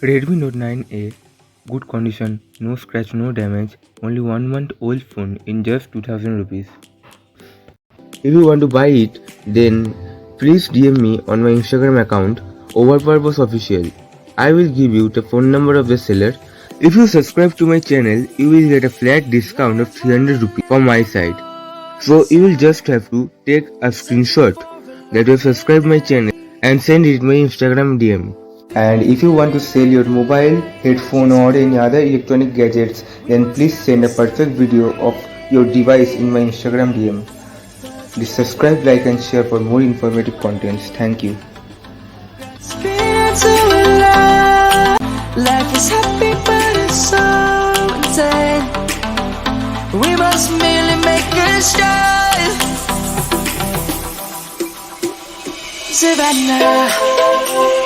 Redmi Note 9A, good condition, no scratch, no damage, only 1 month old phone in just 2000 rupees. If you want to buy it, then please DM me on my Instagram account, OverPower Boss Official. I will give you the phone number of the seller. If you subscribe to my channel, you will get a flat discount of 300 rupees from my side. So you will just have to take a screenshot that you subscribe my channel and send it my Instagram DM. And if you want to sell your mobile, headphone or any other electronic gadgets, then please send a perfect video of your device in my Instagram DM. Please subscribe, like and share for more informative contents. Thank you. Life is happy but it's so insane. We must merely make a start. Savannah.